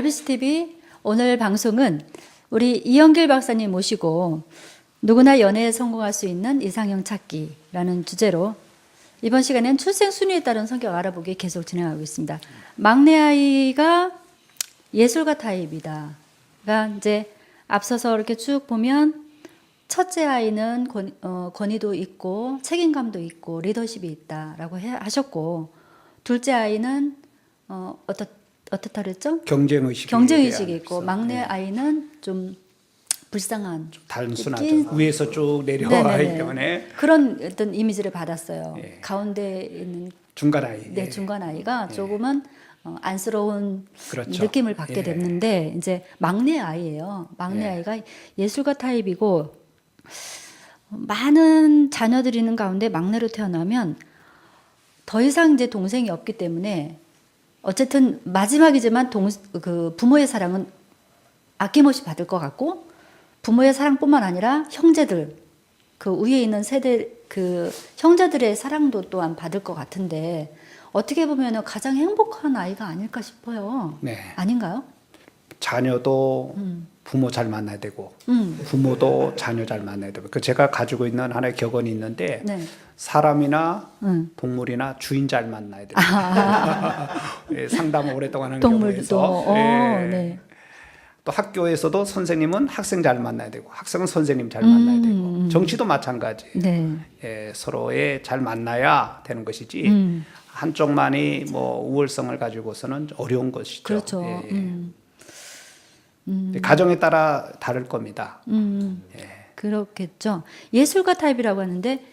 RBC TV 오늘 방송은 우리 이영길 박사님 모시고 누구나 연애에 성공할 수 있는 이상형 찾기라는 주제로 이번 시간엔 출생 순위에 따른 성격 알아보기 계속 진행하고 있습니다. 막내 아이가 예술가 타입이다. 그러니까 이제 앞서서 이렇게 쭉 보면 첫째 아이는 권위도 있고 책임감도 있고 리더십이 있다라고 하셨고, 둘째 아이는 어떻다 그랬죠? 경쟁의식이 있고, 막내 아이는 좀 불쌍한, 단순하죠. 위에서 쭉 내려와 있기 때문에 그런 어떤 이미지를 받았어요. 예. 가운데 있는 중간 아이. 네, 중간 아이가 조금은 안쓰러운 그렇죠. 느낌을 받게 됐는데, 이제 막내 아이예요. 막내 아이가 예술가 타입이고, 많은 자녀들이 있는 가운데 막내로 태어나면 더 이상 이제 동생이 없기 때문에 어쨌든 마지막이지만 그 부모의 사랑은 아낌없이 받을 것 같고, 부모의 사랑뿐만 아니라 형제들, 그 위에 있는 세대 그 형제들의 사랑도 또한 받을 것 같은데, 어떻게 보면 가장 행복한 아이가 아닐까 싶어요. 네. 아닌가요? 자녀도 부모 잘 만나야 되고, 부모도 자녀 잘 만나야 되고. 그 제가 가지고 있는 하나의 격언이 있는데, 네. 사람이나 동물이나 주인 잘 만나야 됩니다. 예, 상담을 오랫동안 하는 동물도. 경우에서. 예. 네. 또 학교에서도 선생님은 학생 잘 만나야 되고, 학생은 선생님 잘 만나야 되고, 정치도 마찬가지. 네. 예, 서로의 잘 만나야 되는 것이지, 한쪽만이 뭐 우월성을 가지고서는 어려운 것이죠. 그렇죠. 가정에 따라 다를 겁니다. 예. 그렇겠죠. 예술가 타입이라고 하는데,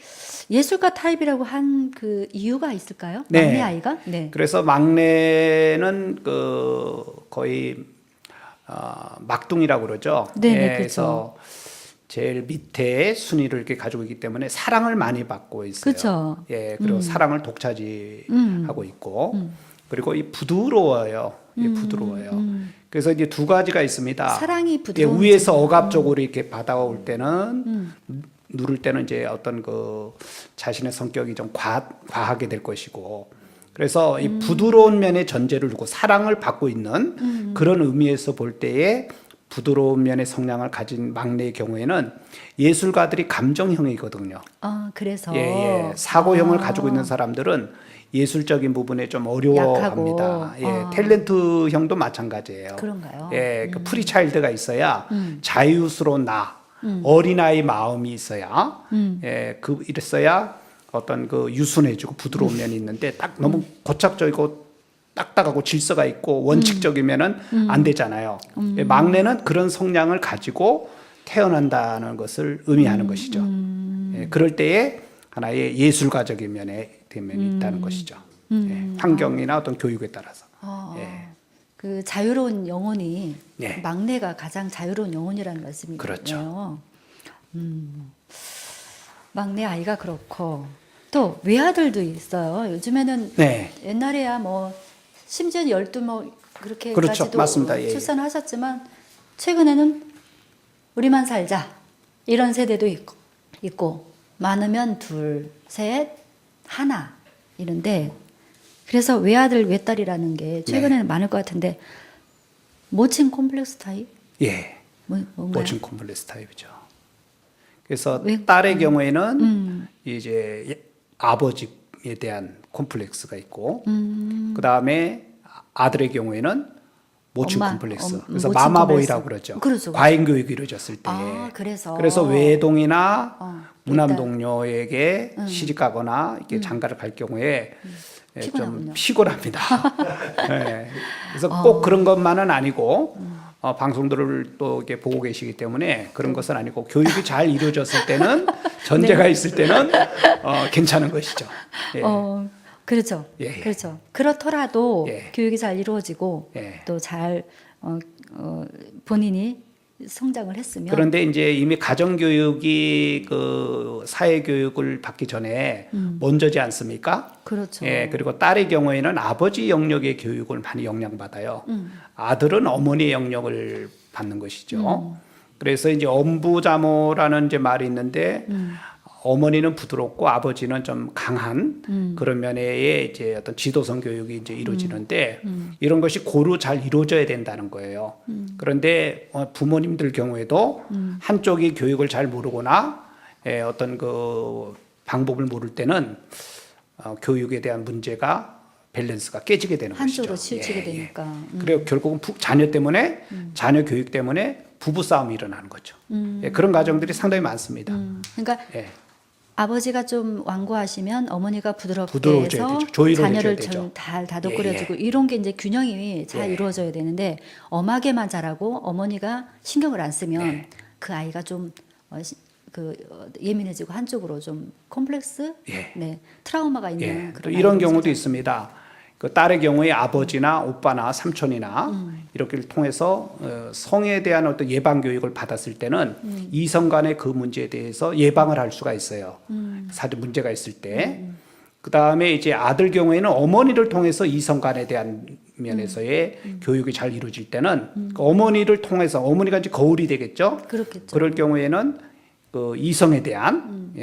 예술가 타입이라고 한 그 이유가 있을까요? 네. 막내 아이가? 네. 그래서 막내는 그 거의 막둥이라고 그러죠. 네, 예, 그렇죠. 그래서 제일 밑에 순위를 이렇게 가지고 있기 때문에 사랑을 많이 받고 있어요. 그렇죠. 예, 그리고 사랑을 독차지하고 있고, 그리고 이 부드러워요. 이 부드러워요. 그래서 이제 두 가지가 있습니다. 사랑이 부드러운. 예, 위에서 억압적으로 이렇게 받아올 때는 누를 때는 이제 어떤 그 자신의 성격이 좀 과하게 될 것이고, 그래서 이 부드러운 면의 전제를 두고 사랑을 받고 있는 그런 의미에서 볼 때에 부드러운 면의 성향을 가진 막내의 경우에는 예술가들이 감정형이거든요. 그래서. 예. 사고형을 가지고 있는 사람들은 예술적인 부분에 좀 어려워합니다. 예, 탤런트형도 마찬가지예요. 그런가요? 예, 그 프리차일드가 있어야 자유스러운 어린아이 마음이 있어야, 예, 이랬어야 어떤 그 유순해지고 부드러운 면이 있는데, 딱 너무 고착적이고 딱딱하고 질서가 있고 원칙적이면은 안 되잖아요. 예, 막내는 그런 성향을 가지고 태어난다는 것을 의미하는 것이죠. 예, 그럴 때에 하나의 예술가적인 면이 있다는 것이죠. 예, 환경이나 어떤 교육에 따라서. 예. 그 자유로운 영혼이, 예. 막내가 가장 자유로운 영혼이라는 말씀이거든요. 그렇죠. 막내 아이가 그렇고, 또 외아들도 있어요. 요즘에는 네. 옛날에야 뭐 심지어 12 뭐 그렇게까지도 그렇죠. 맞습니다. 예. 출산하셨지만, 최근에는 우리만 살자 이런 세대도 있고 많으면 둘, 셋, 하나 이런데, 그래서 외아들 외딸이라는 게 최근에는 많을 것 같은데, 모친 콤플렉스 타입? 예. 뭔가요? 모친 콤플렉스 타입이죠. 그래서 왜? 딸의 경우에는 이제 아버지에 대한 콤플렉스가 있고, 그 다음에 아들의 경우에는 모친 콤플렉스. 그래서 모친 마마보이라고 콤플렉스. 그러죠. 그렇죠. 과잉 교육이 이루어졌을 때. 그래서 외동이나 무남 동료에게 시집 가거나 이렇게 장가를 갈 경우에 좀 피곤합니다. 네. 그래서 꼭 그런 것만은 아니고, 방송들을 또 이렇게 보고 계시기 때문에 그런 것은 아니고, 교육이 잘 이루어졌을 때는, 전제가 있을 때는 괜찮은 것이죠. 예. 그렇죠. 예. 그렇죠. 그렇더라도 예. 교육이 잘 이루어지고 예. 또 잘 본인이 성장을 했으면. 그런데 이제 이미 가정교육이 그 사회교육을 받기 전에 먼저지 않습니까? 그렇죠. 예, 그리고 딸의 경우에는 아버지 영역의 교육을 많이 영향받아요. 아들은 어머니의 영역을 받는 것이죠. 그래서 이제 엄부자모라는 이제 말이 있는데, 어머니는 부드럽고 아버지는 좀 강한 그런 면에 이제 어떤 지도성 교육이 이제 이루어지는데 이런 것이 고루 잘 이루어져야 된다는 거예요. 그런데 부모님들 경우에도 한쪽이 교육을 잘 모르거나 어떤 그 방법을 모를 때는 교육에 대한 문제가 밸런스가 깨지게 되는 한쪽으로 것이죠. 치우치게 되니까. 그리고 결국은 자녀 때문에 자녀 교육 때문에 부부 싸움이 일어나는 거죠. 그런 가정들이 상당히 많습니다. 그러니까 예. 아버지가 좀 완고하시면 어머니가 부드럽게 부드러워져야 해서 되죠. 조율을 자녀를 해줘야 되죠. 좀 잘 다독거려주고 이런 게 이제 균형이 잘 이루어져야 되는데 엄하게만 자라고 어머니가 신경을 안 쓰면 그 아이가 좀 예민해지고 한쪽으로 좀 콤플렉스, 트라우마가 있는 또 그런 이런 아이들이 경우도 생겨요. 있습니다. 그 딸의 경우에 아버지나 오빠나 삼촌이나 이렇게를 통해서 성에 대한 어떤 예방 교육을 받았을 때는 이성 간의 그 문제에 대해서 예방을 할 수가 있어요. 사실 문제가 있을 때. 그 다음에 이제 아들 경우에는 어머니를 통해서 이성 간에 대한 면에서의 교육이 잘 이루어질 때는 그 어머니를 통해서 어머니가 이제 거울이 되겠죠. 그렇겠죠. 그럴 경우에는 그 이성에 대한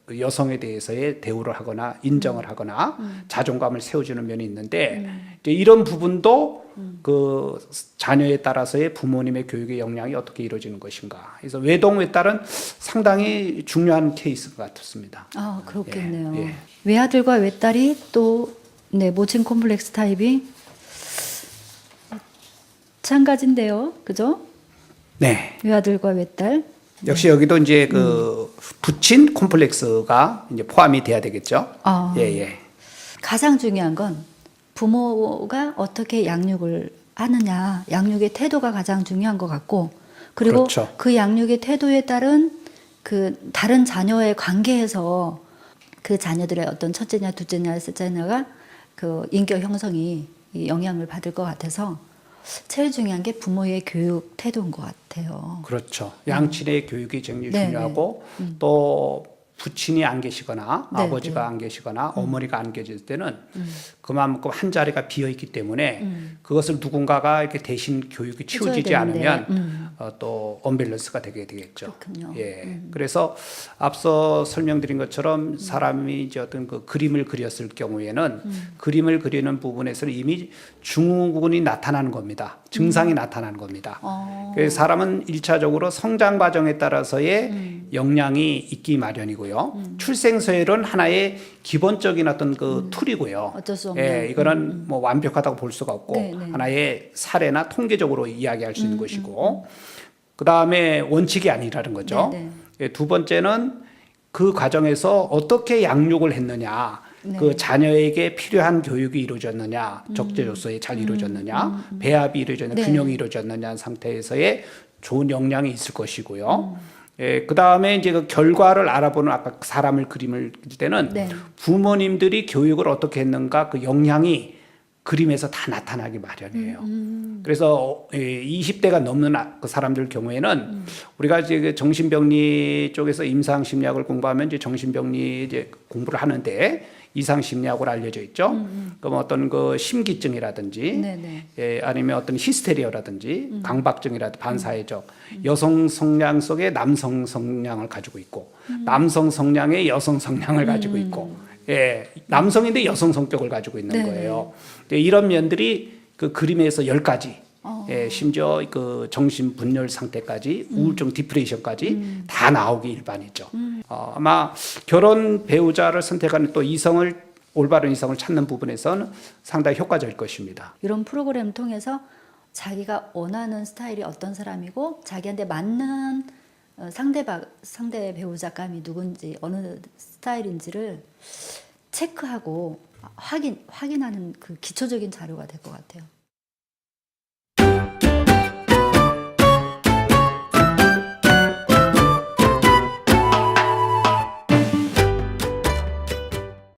그 여성에 대해서의 대우를 하거나 인정을 하거나 자존감을 세워주는 면이 있는데 이제 이런 부분도 그 자녀에 따라서의 부모님의 교육의 역량이 어떻게 이루어지는 것인가. 그래서 외동 외딸은 상당히 중요한 케이스 것 같습니다. 아, 그렇겠네요. 예. 외아들과 외딸이 또 모친 콤플렉스 타입이 마찬가지인데요, 그죠? 네. 외아들과 외딸. 역시 여기도 이제 그 부친 콤플렉스가 이제 포함이 돼야 되겠죠. 아. 예. 가장 중요한 건 부모가 어떻게 양육을 하느냐, 양육의 태도가 가장 중요한 것 같고, 그리고 그렇죠. 그 양육의 태도에 따른 그 다른 자녀의 관계에서 그 자녀들의 어떤 첫째냐, 둘째냐, 셋째냐가 그 인격 형성이 이 영향을 받을 것 같아서 제일 중요한 게 부모의 교육 태도인 것 같아요. 그렇죠. 양친의 교육이 굉장히 네, 중요하고 또 부친이 안 계시거나 네, 아버지가 안 계시거나 어머니가 안 계실 때는 그만큼 한 자리가 비어 있기 때문에 그것을 누군가가 이렇게 대신 교육이 치워지지 되는데, 않으면 또 언밸런스가 되게 되겠죠. 그렇군요. 예. 그래서 앞서 설명드린 것처럼 사람이 이제 어떤 그 그림을 그렸을 경우에는 그림을 그리는 부분에서는 이미 증후군이 나타나는 겁니다. 증상이 나타나는 겁니다. 그래서 사람은 1차적으로 성장 과정에 따라서의 역량이 있기 마련이고요. 출생서열은 하나의 기본적인 어떤 그 툴이고요. 어쩔 수 없는. 예, 이거는 뭐 완벽하다고 볼 수가 없고 네, 네. 하나의 사례나 통계적으로 이야기할 수 있는 것이고 그 다음에 원칙이 아니라는 거죠. 네, 네. 예, 두 번째는 그 과정에서 어떻게 양육을 했느냐. 그 자녀에게 필요한 교육이 이루어졌느냐, 적재적소에 잘 이루어졌느냐, 배합이 이루어졌느냐, 네. 균형이 이루어졌느냐 상태에서의 좋은 역량이 있을 것이고요. 예, 그 다음에 이제 그 결과를 알아보는 아까 사람을 그림을 그릴 때는 네. 부모님들이 교육을 어떻게 했는가 그 역량이 그림에서 다 나타나기 마련이에요. 그래서 20대가 넘는 그 사람들 경우에는 우리가 이제 그 정신병리 쪽에서 임상심리학을 공부하면 이제 정신병리 이제 공부를 하는데 이상심리학으로 알려져 있죠. 그럼 어떤 그 심기증이라든지 아니면 어떤 히스테리어라든지 강박증이라든지 반사회적 여성 성향 속에 남성 성향을 가지고 있고 남성 성향에 여성 성향을 가지고 있고 남성인데 여성 성격을 가지고 있는 거예요. 이런 면들이 그 그림에서 10가지 심지어 그 정신 분열 상태까지 우울증 디프레션까지 다 나오기 일반이죠. 아마 결혼 배우자를 선택하는 또 이성을 올바른 이성을 찾는 부분에서는 상당히 효과적일 것입니다. 이런 프로그램을 통해서 자기가 원하는 스타일이 어떤 사람이고 자기한테 맞는 상대 배우자감이 누군지 어느 스타일인지를 체크하고 확인하는 그 기초적인 자료가 될 것 같아요.